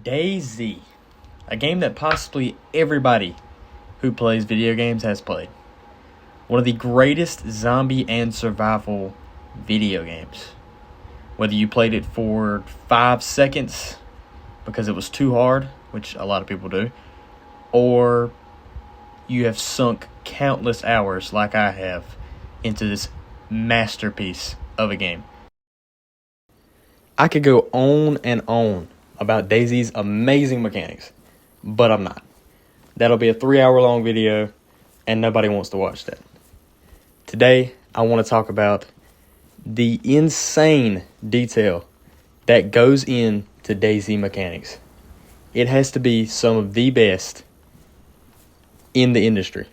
Dayz, a game that possibly everybody who plays video games has played. One of the greatest zombie and survival video games. Whether you played it for 5 seconds because it was too hard, which a lot of people do, or you have sunk countless hours like I have into this masterpiece of a game. I could go on and on about Dayz's amazing mechanics, but I'm not. That'll be a 3-hour long video, and nobody wants to watch that. Today, I want to talk about the insane detail that goes into Dayz mechanics. It has to be some of the best in the industry.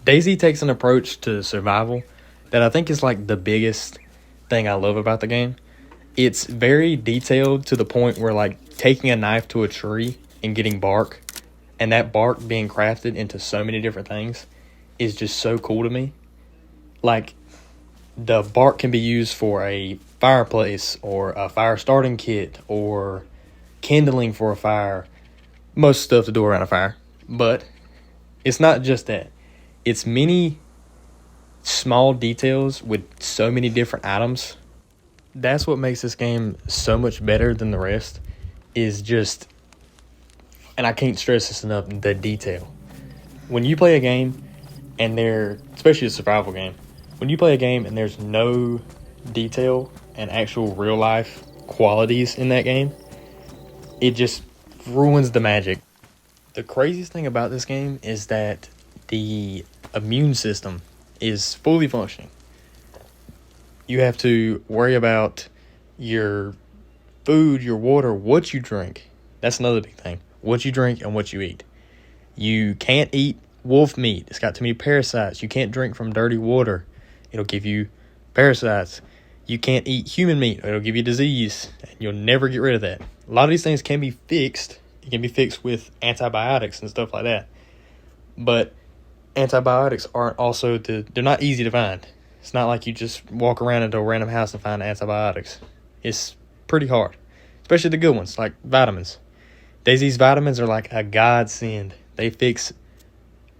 Dayz takes an approach to survival that I think is like the biggest thing I love about the game. It's very detailed to the point where like taking a knife to a tree and getting bark, and that bark being crafted into so many different things is just so cool to me. Like, the bark can be used for a fireplace or a fire starting kit or kindling for a fire. Most stuff to do around a fire. But it's not just that. It's many small details with so many different items. That's what makes this game so much better than the rest, is just, and I can't stress this enough, the detail. When you play a game and especially a survival game, when you play a game and there's no detail and actual real life qualities in that game, it just ruins the magic. The craziest thing about this game is that the immune system is fully functioning. You have to worry about your food, your water, what you drink. That's another big thing. What you drink and what you eat. You can't eat wolf meat. It's got too many parasites. You can't drink from dirty water. It'll give you parasites. You can't eat human meat. It'll give you disease. And you'll never get rid of that. A lot of these things can be fixed. It can be fixed with antibiotics and stuff like that. But antibiotics aren't they're not easy to find. It's not like you just walk around into a random house and find antibiotics. It's pretty hard. Especially the good ones, like vitamins. Dayz's vitamins are like a godsend. They fix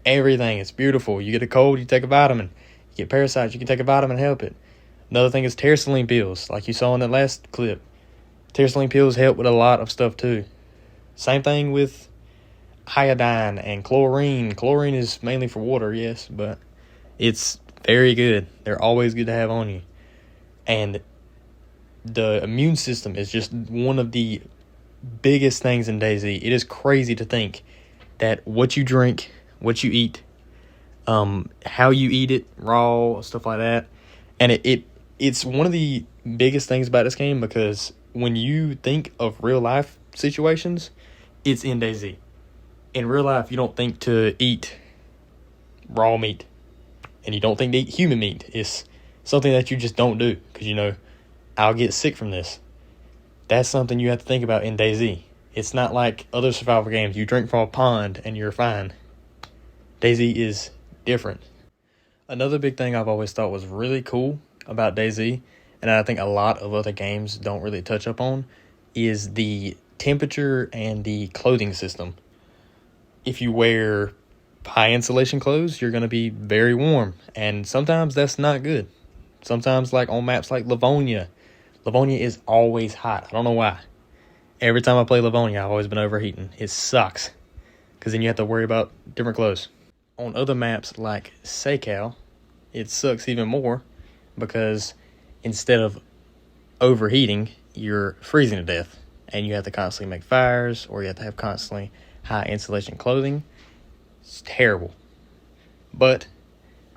everything. It's beautiful. You get a cold, you take a vitamin. You get parasites, you can take a vitamin and help it. Another thing is tersaline pills, like you saw in that last clip. Tersaline pills help with a lot of stuff too. Same thing with iodine and chlorine. Chlorine is mainly for water, yes, but it's very good. They're always good to have on you. And the immune system is just one of the biggest things in Dayz. It is crazy to think that what you drink, what you eat, how you eat it, raw, stuff like that. And it's one of the biggest things about this game, because when you think of real life situations, it's in Dayz. In real life, you don't think to eat raw meat, and you don't think to eat human meat. It's something that you just don't do, because I'll get sick from this. That's something you have to think about in Dayz. It's not like other survival games. You drink from a pond and you're fine. Dayz is different. Another big thing I've always thought was really cool about Dayz, and I think a lot of other games don't really touch up on, is the temperature and the clothing system. If you wear high insulation clothes, you're going to be very warm, and sometimes that's not good. Sometimes, like on maps like Livonia is always hot. I don't know why. Every time I play Livonia, I've always been overheating. It sucks, because then you have to worry about different clothes. On other maps like SoCal, it sucks even more, because instead of overheating, you're freezing to death, and you have to constantly make fires, or you have to have constantly high insulation clothing. It's terrible. But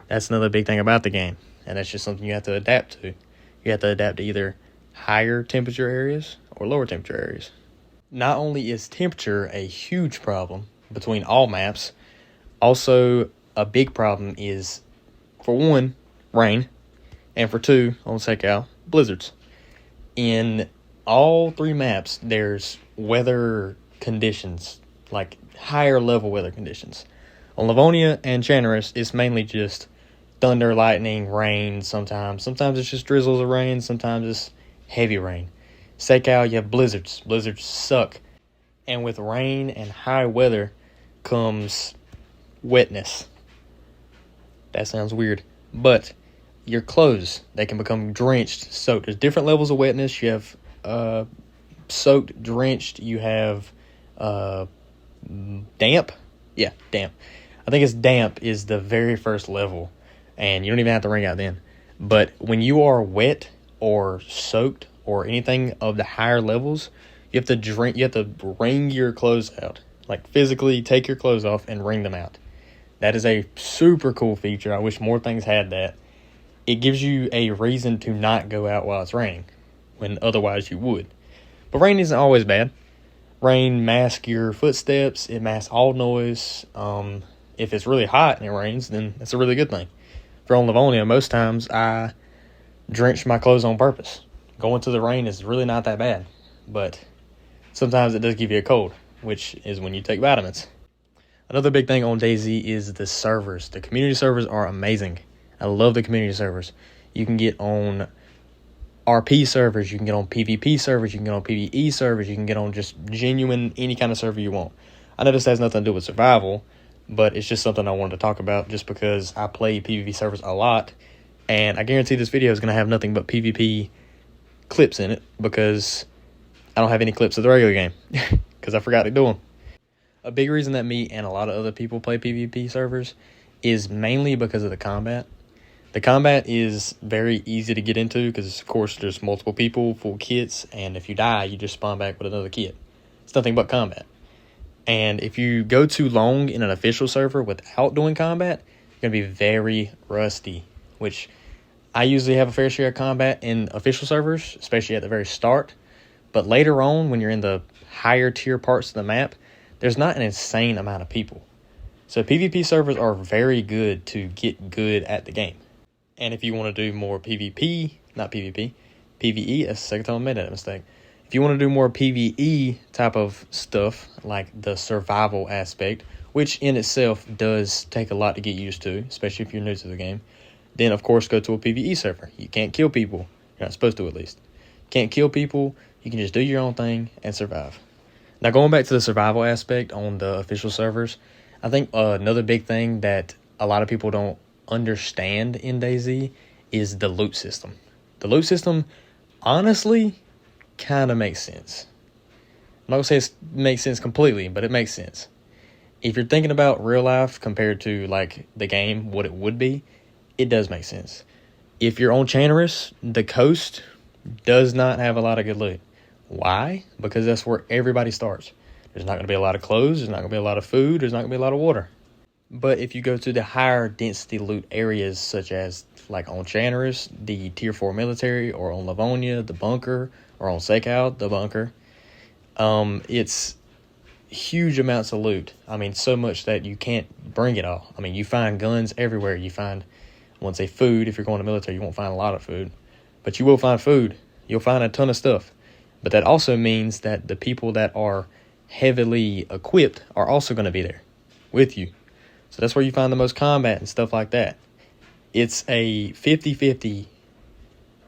that's another big thing about the game, and that's just something you have to adapt to. You have to adapt to either higher temperature areas or lower temperature areas. Not only is temperature a huge problem between all maps, also a big problem is, for one, rain, and for two, on SoCal, blizzards. In all 3 maps, there's weather conditions, like higher level weather conditions. On Livonia and Chandler's, it's mainly just thunder, lightning, rain sometimes. Sometimes it's just drizzles of rain. Sometimes it's heavy rain. SoCal, you have blizzards. Blizzards suck. And with rain and high weather comes wetness. That sounds weird. But your clothes, they can become drenched, soaked. There's different levels of wetness. You have soaked, drenched. You have damp. Yeah, damp. I think it's damp is the very first level. And you don't even have to wring out then. But when you are wet or soaked or anything of the higher levels, you have to wring your clothes out. Like physically take your clothes off and wring them out. That is a super cool feature. I wish more things had that. It gives you a reason to not go out while it's raining, when otherwise you would. But rain isn't always bad. Rain masks your footsteps. It masks all noise. If it's really hot and it rains, then that's a really good thing. If you're on Livonia, most times I drench my clothes on purpose. Going to the rain is really not that bad. But sometimes it does give you a cold, which is when you take vitamins. Another big thing on Dayz is the servers. The community servers are amazing. I love the community servers. You can get on RP servers, you can get on PvP servers, you can get on PvE servers, you can get on just genuine any kind of server you want. I know this has nothing to do with survival, but it's just something I wanted to talk about just because I play PvP servers a lot, and I guarantee this video is going to have nothing but PvP clips in it because I don't have any clips of the regular game because I forgot to do them. A big reason that me and a lot of other people play PvP servers is mainly because of the combat. The combat is very easy to get into because, of course, there's multiple people, full kits, and if you die, you just spawn back with another kit. It's nothing but combat. And if you go too long in an official server without doing combat, you're going to be very rusty, which I usually have a fair share of combat in official servers, especially at the very start. But later on, when you're in the higher tier parts of the map, there's not an insane amount of people. So PvP servers are very good to get good at the game. And if you want to do more PvP, not PvP, PvE, that's the second time I made that mistake. If you want to do more PvE type of stuff, like the survival aspect, which in itself does take a lot to get used to, especially if you're new to the game, then of course go to a PvE server. You can't kill people. You're not supposed to, at least. Can't kill people. You can just do your own thing and survive. Now, going back to the survival aspect on the official servers, I think another big thing that a lot of people don't understand in Dayz is the loot system. The loot system, honestly, kind of makes sense. I'm not going to say it makes sense completely, but it makes sense. If you're thinking about real life compared to, like, the game, what it would be, it does make sense. If you're on Channarus, the coast does not have a lot of good loot. Why? Because that's where everybody starts. There's not going to be a lot of clothes. There's not going to be a lot of food. There's not going to be a lot of water. But if you go to the higher density loot areas, such as like on Channarus, the Tier 4 military, or on Livonia, the bunker, or on Sekow, the bunker, it's huge amounts of loot. I mean, so much that you can't bring it all. I mean, you find guns everywhere. You find, I won't say food. If you're going to military, you won't find a lot of food. But you will find food. You'll find a ton of stuff. But that also means that the people that are heavily equipped are also going to be there with you. So that's where you find the most combat and stuff like that. It's a 50-50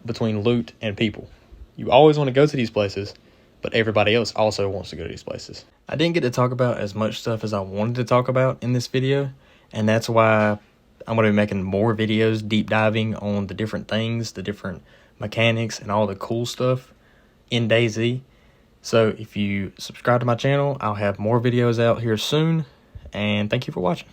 between loot and people. You always want to go to these places, but everybody else also wants to go to these places. I didn't get to talk about as much stuff as I wanted to talk about in this video, and that's why I'm going to be making more videos deep diving on the different things, the different mechanics, and all the cool stuff in Dayz. So if you subscribe to my channel, I'll have more videos out here soon, and thank you for watching.